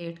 8th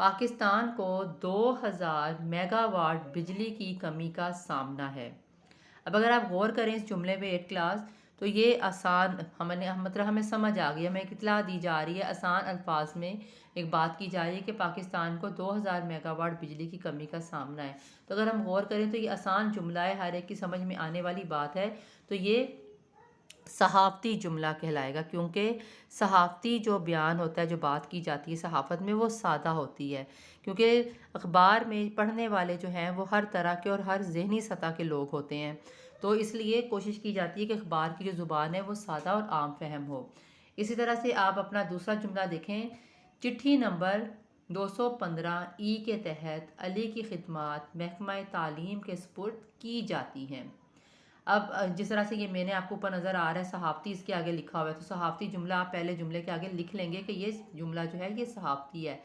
Pakistan کو 2000 mega what بجلی کی کمی کا سامنا ہے۔ اب اگر آپ غور کریں اس جملے پہ 8 کلاس، تو یہ آسان ہمیں سمجھ آ گئی، ہمیں ایک اطلاع دی جا رہی ہے، آسان الفاظ میں ایک بات کی جا رہی ہے کہ پاکستان کو 2000 میگا واٹ بجلی کی کمی کا سامنا ہے۔ تو اگر ہم غور کریں تو یہ آسان جملہ ہے، ہر ایک کی سمجھ میں آنے والی بات ہے، تو یہ صحافتی جملہ کہلائے گا، کیونکہ صحافتی جو بیان ہوتا ہے، جو بات کی جاتی ہے صحافت میں، وہ سادہ ہوتی ہے، کیونکہ اخبار میں پڑھنے والے جو ہیں وہ ہر طرح کے اور ہر ذہنی سطح کے لوگ ہوتے ہیں، تو اس لیے کوشش کی جاتی ہے کہ اخبار کی جو زبان ہے وہ سادہ اور عام فہم ہو۔ اسی طرح سے آپ اپنا دوسرا جملہ دیکھیں، چٹھی نمبر 215 ای کے تحت علی کی خدمات محکمہ تعلیم کے سپرد کی جاتی ہیں۔ اب جس طرح سے یہ میں نے آپ کو اوپر نظر آ رہا ہے صحافتی اس کے آگے لکھا ہوا ہے، تو صحافتی جملہ آپ پہلے جملے کے آگے لکھ لیں گے کہ یہ جملہ جو ہے یہ صحافتی ہے۔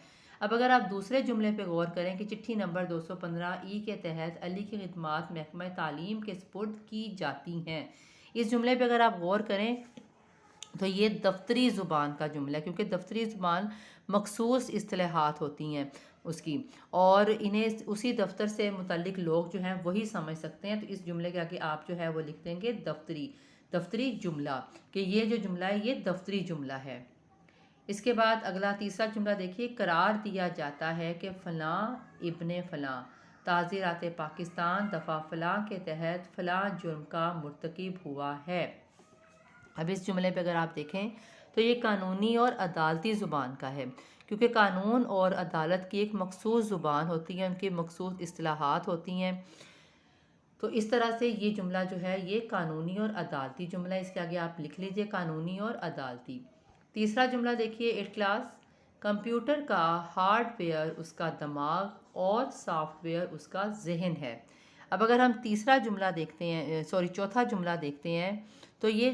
اب اگر آپ دوسرے جملے پہ غور کریں کہ چٹھی نمبر 215 ای کے تحت علی کی خدمات محکمہ تعلیم کے سپرد کی جاتی ہیں، اس جملے پہ اگر آپ غور کریں تو یہ دفتری زبان کا جملہ ہے، کیونکہ دفتری زبان مخصوص اصطلاحات ہوتی ہیں اس کی، اور انہیں اسی دفتر سے متعلق لوگ جو ہیں وہی سمجھ سکتے ہیں، تو اس جملے کے آگے آپ جو ہے وہ لکھ دیں گے دفتری جملہ، کہ یہ جو جملہ ہے یہ دفتری جملہ ہے۔ اس کے بعد اگلا تیسرا جملہ دیکھیے، قرار دیا جاتا ہے کہ فلاں ابن فلاں تعزیرات پاکستان دفعہ فلاں کے تحت فلاں جرم کا مرتکب ہوا ہے۔ اب اس جملے پہ اگر آپ دیکھیں تو یہ قانونی اور عدالتی زبان کا ہے، کیونکہ قانون اور عدالت کی ایک مخصوص زبان ہوتی ہے، ان کی مخصوص اصطلاحات ہوتی ہیں، تو اس طرح سے یہ جملہ جو ہے یہ قانونی اور عدالتی جملہ ہے، اس کے آگے آپ لکھ لیجئے قانونی اور عدالتی۔ تیسرا جملہ دیکھیے 8 کلاس، کمپیوٹر کا ہارڈ ویئر اس کا دماغ اور سافٹ ویئر اس کا ذہن ہے۔ اب اگر ہم تیسرا جملہ دیکھتے ہیں، چوتھا جملہ دیکھتے ہیں، تو یہ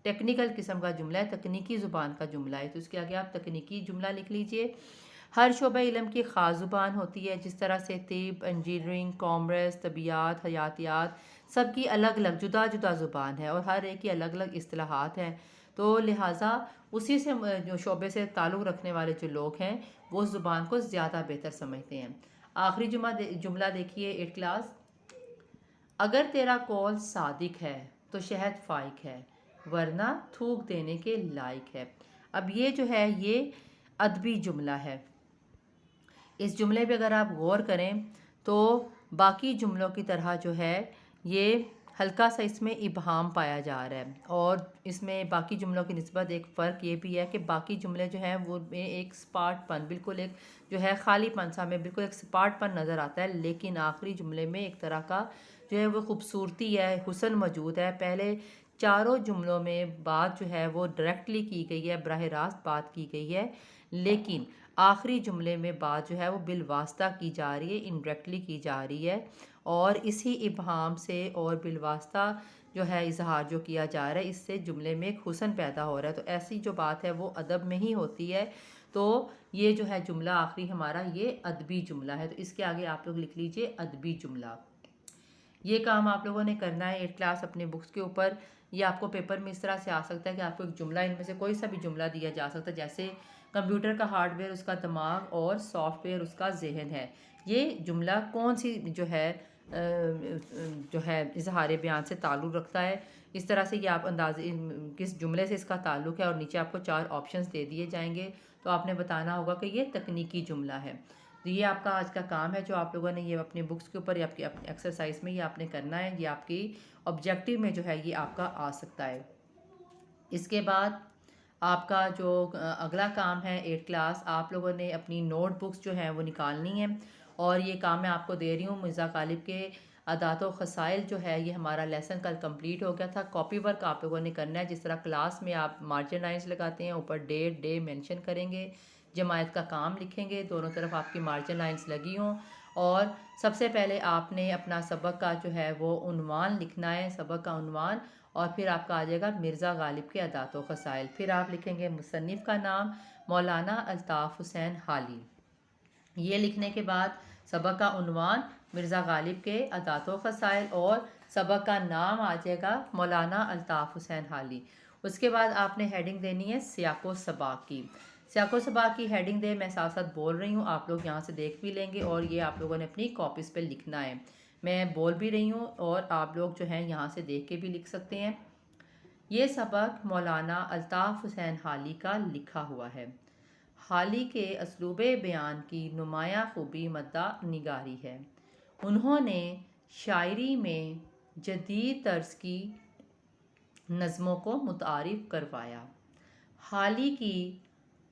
ٹیکنیکل قسم کا جملہ ہے، تکنیکی زبان کا جملہ ہے، تو اس کے آگے آپ تکنیکی جملہ لکھ لیجئے۔ ہر شعبہ علم کی خاص زبان ہوتی ہے، جس طرح سے طب، انجینئرنگ، کامرس، طبیعیات، حیاتیات، سب کی الگ الگ جدا جدا زبان ہے اور ہر ایک کی الگ الگ اصطلاحات ہیں، تو لہٰذا اسی سے جو شعبے سے تعلق رکھنے والے جو لوگ ہیں وہ اس زبان کو زیادہ بہتر سمجھتے ہیں۔ آخری جملہ دیکھیے 8 کلاس، اگر تیرا قول صادق ہے تو شہد فائق ہے ورنہ تھوک دینے کے لائق ہے۔ اب یہ جو ہے یہ ادبی جملہ ہے، اس جملے پہ اگر آپ غور کریں تو باقی جملوں کی طرح جو ہے یہ ہلکا سا اس میں ابہام پایا جا رہا ہے، اور اس میں باقی جملوں کی نسبت ایک فرق یہ بھی ہے کہ باقی جملے جو ہیں وہ میں ایک سپاٹ پن، بالکل ایک جو ہے خالی پن سا میں بالکل ایک سپاٹ پن نظر آتا ہے، لیکن آخری جملے میں ایک طرح کا جو ہے وہ خوبصورتی ہے، حسن موجود ہے۔ پہلے چاروں جملوں میں بات جو ہے وہ ڈائریکٹلی کی گئی ہے، براہ راست بات کی گئی ہے، لیکن آخری جملے میں بات جو ہے وہ بالواسطہ کی جا رہی ہے، انڈائریکٹلی کی جا رہی ہے، اور اسی ابہام سے اور بالواسطہ جو ہے اظہار جو کیا جا رہا ہے اس سے جملے میں ایک حسن پیدا ہو رہا ہے، تو ایسی جو بات ہے وہ ادب میں ہی ہوتی ہے، تو یہ جو ہے جملہ آخری ہمارا یہ ادبی جملہ ہے، تو اس کے آگے آپ لوگ لکھ لیجئے ادبی جملہ۔ یہ کام آپ لوگوں نے کرنا ہے 8 کلاس اپنے بکس کے اوپر، یہ آپ کو پیپر میں اس طرح سے آ سکتا ہے کہ آپ کو ایک جملہ ان میں سے کوئی سا بھی جملہ دیا جا سکتا ہے، جیسے کمپیوٹر کا ہارڈ ویئر اس کا دماغ اور سافٹ ویئر اس کا ذہن ہے، یہ جملہ کون سی جو ہے اظہار بیان سے تعلق رکھتا ہے، اس طرح سے یہ آپ اندازے کس جملے سے اس کا تعلق ہے، اور نیچے آپ کو 4 آپشنز دے دیے جائیں گے، تو آپ نے بتانا ہوگا کہ یہ تکنیکی جملہ ہے۔ تو یہ آپ کا آج کا کام ہے جو آپ لوگوں نے یہ اپنے بکس کے اوپر یا آپ کی ایکسرسائز میں یہ آپ نے کرنا ہے، یہ آپ کی آبجیکٹیو میں جو ہے یہ آپ کا آ سکتا ہے۔ اس کے بعد آپ کا جو اگلا کام ہے 8 کلاس، آپ لوگوں نے اپنی نوٹ بکس جو ہیں وہ نکالنی ہیں، اور یہ کام میں آپ کو دے رہی ہوں مرزا غالب کے عادات و خصائل جو ہے یہ ہمارا لیسن کل کمپلیٹ ہو گیا تھا۔ کاپی ورک آپ لوگوں نے کرنا ہے، جس طرح کلاس میں آپ مارجن لائنز لگاتے ہیں، اوپر ڈیٹ ڈے مینشن کریں گے، جماعت کا کام لکھیں گے، دونوں طرف آپ کی مارجن لائنز لگی ہوں، اور سب سے پہلے آپ نے اپنا سبق کا جو ہے وہ عنوان لکھنا ہے، سبق کا عنوان، اور پھر آپ کا آ جائے گا مرزا غالب کے عادات و خصائل، پھر آپ لکھیں گے مصنف کا نام مولانا الطاف حسین حالی، یہ لکھنے کے بعد سبق کا عنوان مرزا غالب کے عادات و خصائل اور سبق کا نام آ جائے گا مولانا الطاف حسین حالی۔ اس کے بعد آپ نے ہیڈنگ دینی ہے سیاق و سباق کی، سیاق و سباق کی ہیڈنگ دے میں ساتھ ساتھ بول رہی ہوں، آپ لوگ یہاں سے دیکھ بھی لیں گے اور یہ آپ لوگوں نے اپنی کاپیز پہ لکھنا ہے۔ میں بول بھی رہی ہوں اور آپ لوگ جو ہیں یہاں سے دیکھ کے بھی لکھ سکتے ہیں۔ یہ سبق مولانا الطاف حسین حالی کا لکھا ہوا ہے۔ حالی کے اسلوب بیان کی نمایاں خوبی مدہ نگاری ہے۔ انہوں نے شاعری میں جدید طرز کی نظموں کو متعارف کروایا۔ حالی کی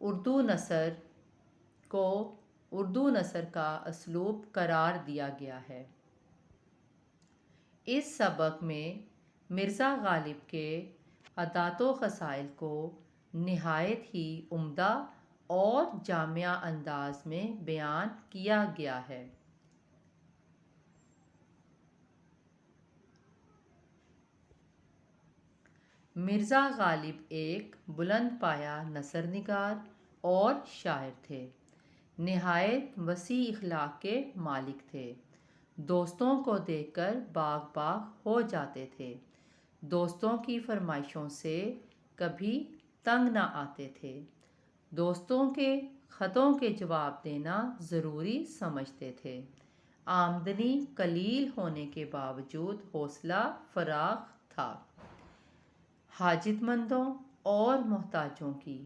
اردو نثر کو اردو نثر کا اسلوب قرار دیا گیا ہے۔ اس سبق میں مرزا غالب کے عادات و خصائل کو نہایت ہی عمدہ اور جامع انداز میں بیان کیا گیا ہے۔ مرزا غالب ایک بلند پایہ نثر نگار اور شاعر تھے۔ نہایت وسیع اخلاق کے مالک تھے۔ دوستوں کو دیکھ کر باغ باغ ہو جاتے تھے۔ دوستوں کی فرمائشوں سے کبھی تنگ نہ آتے تھے۔ دوستوں کے خطوں کے جواب دینا ضروری سمجھتے تھے۔ آمدنی قلیل ہونے کے باوجود حوصلہ فراخ تھا۔ حاجت مندوں اور محتاجوں کی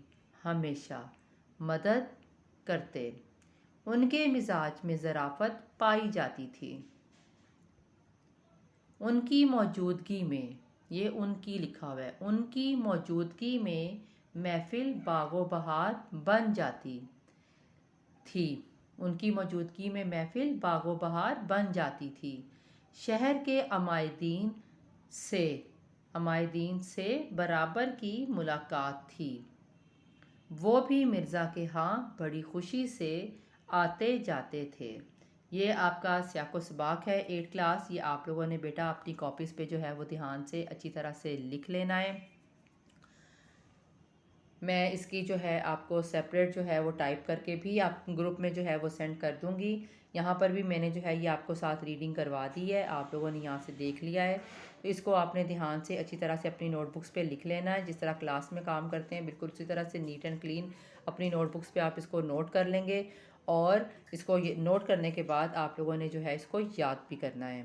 ہمیشہ مدد کرتے۔ ان کے مزاج میں ظرافت پائی جاتی تھی۔ ان کی موجودگی میں، یہ ان کی لکھا ہوا ہے، ان کی موجودگی میں محفل باغ و بہار بن جاتی تھی۔ ان کی موجودگی میں محفل باغ و بہار بن جاتی تھی۔ شہر کے عمائدین سے برابر کی ملاقات تھی۔ وہ بھی مرزا کے ہاں بڑی خوشی سے آتے جاتے تھے۔ یہ آپ کا سیاق و سباق ہے 8 کلاس۔ یہ آپ لوگوں نے بیٹا اپنی کاپیز پہ جو ہے وہ دھیان سے اچھی طرح سے لکھ لینا ہے۔ میں اس کی جو ہے آپ کو سیپریٹ جو ہے وہ ٹائپ کر کے بھی آپ گروپ میں جو ہے وہ سینڈ کر دوں گی۔ یہاں پر بھی میں نے جو ہے یہ آپ کو ساتھ ریڈنگ کروا دی ہے، آپ لوگوں نے یہاں سے دیکھ لیا ہے۔ تو اس کو آپ نے دھیان سے اچھی طرح سے اپنی نوٹ بکس پہ لکھ لینا ہے، جس طرح کلاس میں کام کرتے ہیں بالکل اسی طرح سے نیٹ اینڈ کلین اپنی نوٹ بکس پہ آپ اس کو نوٹ کر لیں گے، اور اس کو نوٹ کرنے کے بعد آپ لوگوں نے جو ہے اس کو یاد بھی کرنا ہے۔